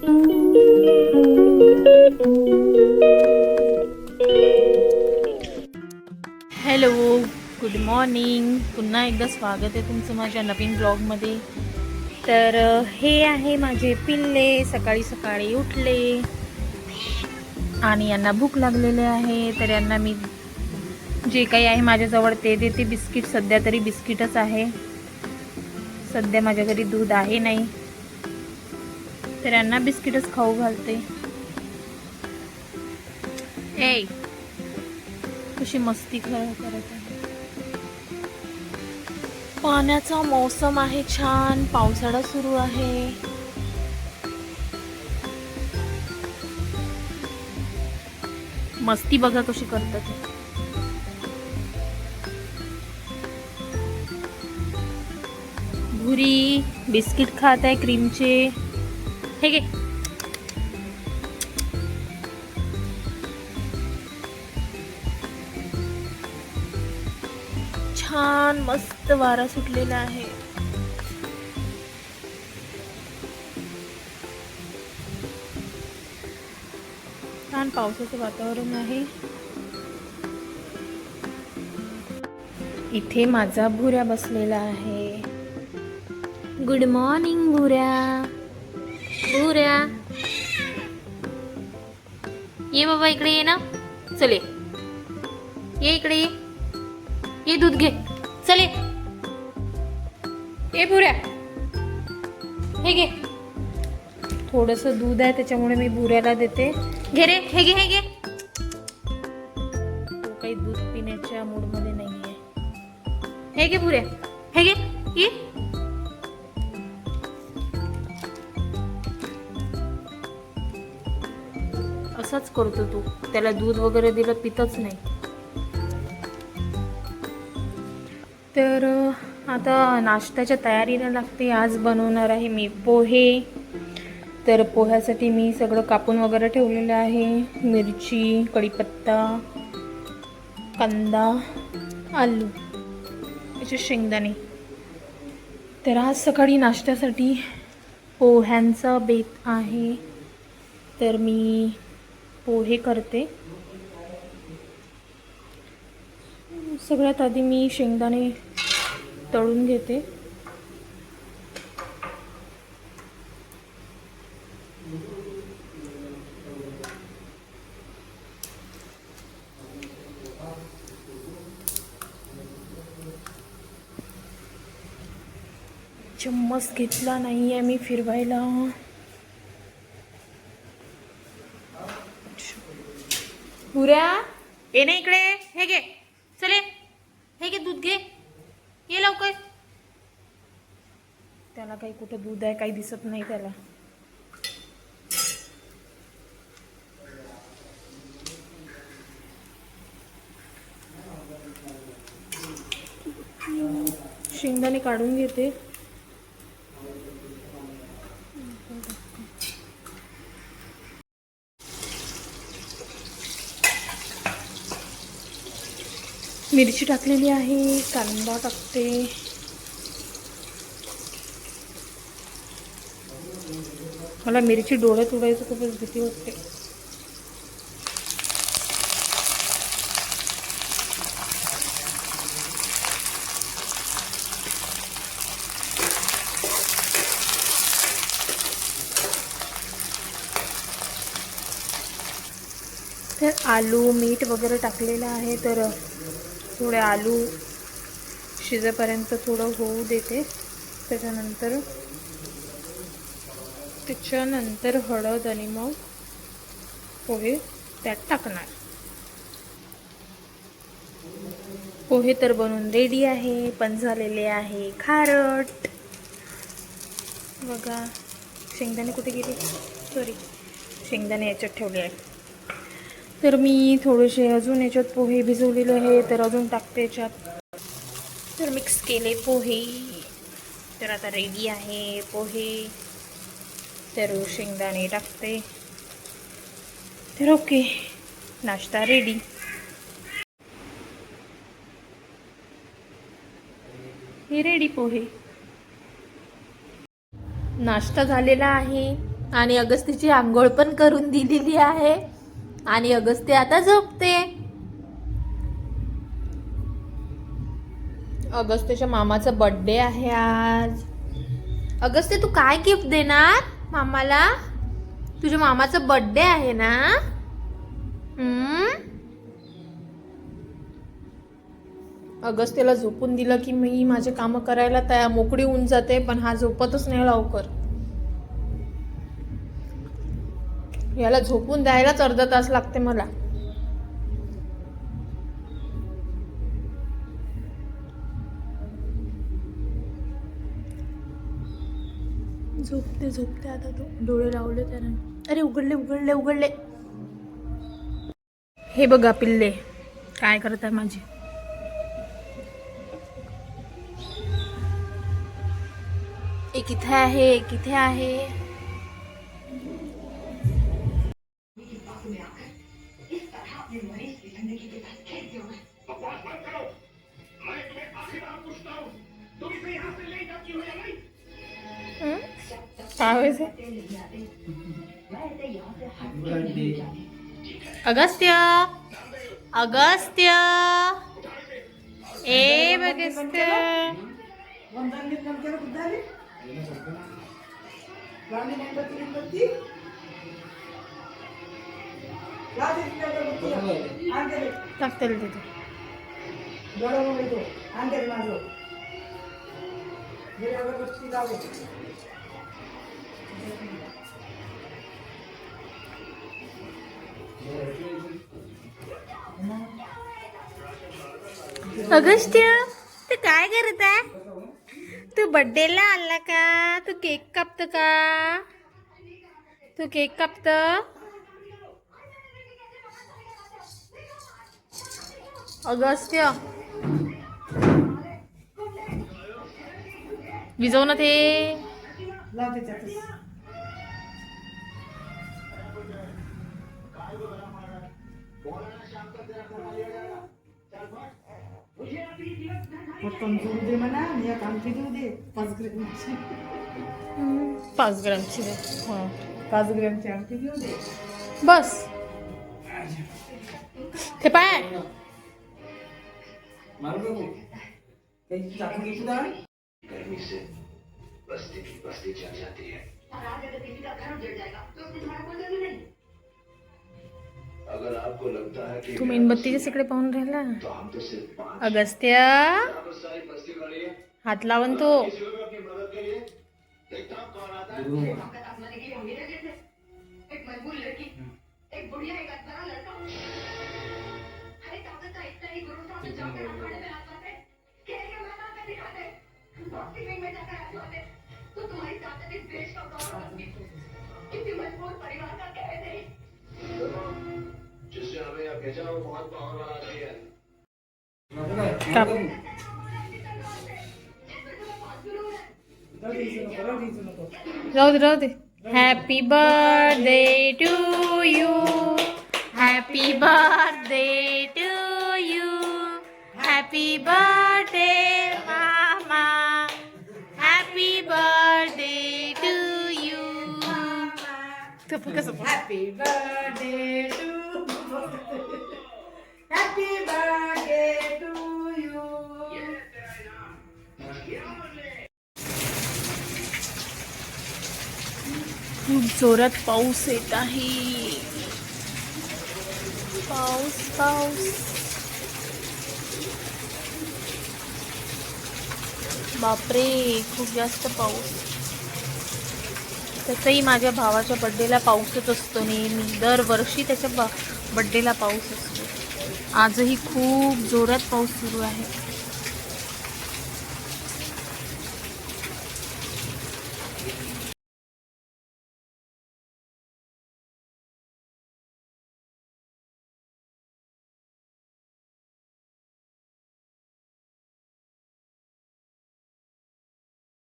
Hello, good morning. पुन्हा एकदा स्वागत आहे तुमचं माझ्या नवीन ब्लॉगमध्ये. तर हे आहे माझे पिल्ले. सकाळी सकाळी उठले आणि यांना भूक लागलेली आहे. तर यांना मी जे काही आहे माझ्याजवळ ते देते. बिस्किट, सध्या तरी बिस्किटच आहे. सध्या माझ्या घरी दूध आहे नाही, तर यांना बिस्किटच खाऊ घालते. ए, कशी मस्ती करत आहे. पाण्याचा मौसम आहे छान. पावसाळा सुरू आहे. मस्ती बघा कशी करतात. भुरी बिस्किट खात आहे क्रीमचे. हे घे. छान मस्त वारा सुटलेला आहे. छान पावसाचं वातावरण आहे. इथे माझा भुऱ्या बसलेला आहे. Good morning Bhurya. भुऱ्या ये बाबा, इकडे ये ना. चले ये इकडे. ये दूध घे. चले ये भुऱ्या, हे घे. थोडंसं दूध आहे त्याच्यामुळे मी भुऱ्याला देते. घे रे, हे घे, हे घे. तो काही दूध पिण्याच्या मूडमध्ये नाहीये. हे घे भुऱ्या, हे घे. ये. असाच करतो तू. त्याला दूध वगैरे दिलं पितच नाही. तर आता नाश्त्याच्या तयारीला लागते. आज बनवणार आहे मी पोहे. तर पोह्यासाठी मी सगळं कापून वगैरे ठेवलेलं आहे. मिरची, कढीपत्ता, कांदा, आलू, याचे शेंगदाणे. तर आज सकाळी नाश्त्यासाठी पोह्यांचा बेत आहे. तर मी पोहे करते. सगळ्यात आधी मी शेंगदाणे तळून घेते. चम्मच घेतला नाही आहे मी फिरवायला. पुऱ्या ये ना इकडे. हे घे. चले, हे घे दूध घे. ये लवकर. त्याला काही कुठं दूध आहे काही दिसत नाही त्याला. शेंगदाणे काढून घेते. मिरची टाकलेली आहे. कांदा टाकते. मला मिरची डोळ्यात उडायचं खूपच भीती वाटते. तर आलू, मीठ वगैरे टाकलेलं आहे. तर थोडे आलू शिजेपर्यंत थोडं होऊ देते. त्याच्यानंतर हळद आणि मग पोहे त्यात टाकणार. पोहे तर बनवून रेडी आहे. पण झालेले आहे खारट. बघा, शेंगदाणे कुठे गेले. सॉरी, शेंगदाणे याच्यात ठेवले आहे. तर मी थोडेसे अजून याच्यात पोहे भिजवलेले आहे. तर अजून टाकते याच्यात. तर मिक्स केले पोहे. तर आता रेडी आहे पोहे. तर शेंगदाणे टाकते. तर ओके, नाश्ता रेडी. हे रेडी पोहे. नाश्ता झालेला आहे. आणि अगस्तीची आंघोळ पण करून दिलेली आहे आणि अगस्ती आता झोपते. अगस्तीच्या मामाचा बर्थडे आहे आज. अगस्ती तू काय गिफ्ट देणार मामाला? तुझ्या मामाचा बर्थडे आहे ना? अगस्तीला झोपून दिलं की मी माझे कामं करायला तयार मोकळी होऊन जाते, पण हा झोपतच नाही लवकर. याला झोपून द्यायलाच अर्धा तास लागते मला. झोपते आता तो. डोळे लावले त्याने. अरे उघडले. हे बघा पिल्ले काय करत आहे माझी. एक इथे आहे. अगस्त्य ए बगस्त्य टाकते तिथे. अगस्त्य तू काय करत आहे? तू बर्थडेला आला का? तू केक कापत का? अगस्त्य विजव ना ते. दे म्हणा, या कामची देऊ दे 5 ग्रॅमची. 5 ग्रॅमची दे. 5 ग्रॅमची आमची देऊ दे बस. ते पाय गर्मी से बस्ती जल जाती है अगर आपको लगता है कि तू मेणबत्तीच्या तिकडे पाहून राहिला. तो हम तो सिर्फ 5 अगस्त्य सारी बस्ती खड़ी है. हात लावून तो. किसी को भी अपनी मदद के लिए देखता हूं कौन आता है. एक मजबूर लड़की, एक बुढ़िया, एक अनपढ़ लड़का. अरे ताकत का इतना ही गुरु था तो जाकर अखाड़े में हाथ मारते, खेल के मैदान में दिखाते, बॉक्सिंग रिंग में जाकर हाथ मारते. तो तुम्हारी ताकत इस देश का गौरव होगी. किसी मजबूर परिवार का कह नहीं. जिससे हमें यहाँ भेजा वो बहुत पावर वाला आदमी है. राहू दे. Happy birthday to you. Happy birthday to you. Happy birthday मामा. Happy birthday to you. कसं हॅपी बर्थडे टू यू. खूप जोरात पाऊस येत आहे. पाऊस. बापरे खूप जास्त पाऊस. तसंही माझ्या भावाच्या बड्डेला पाऊसच असतो नेहमी. दरवर्षी त्याच्या बड्डेला पाऊस असतो. आजही खूप जोरात पाऊस सुरू आहे.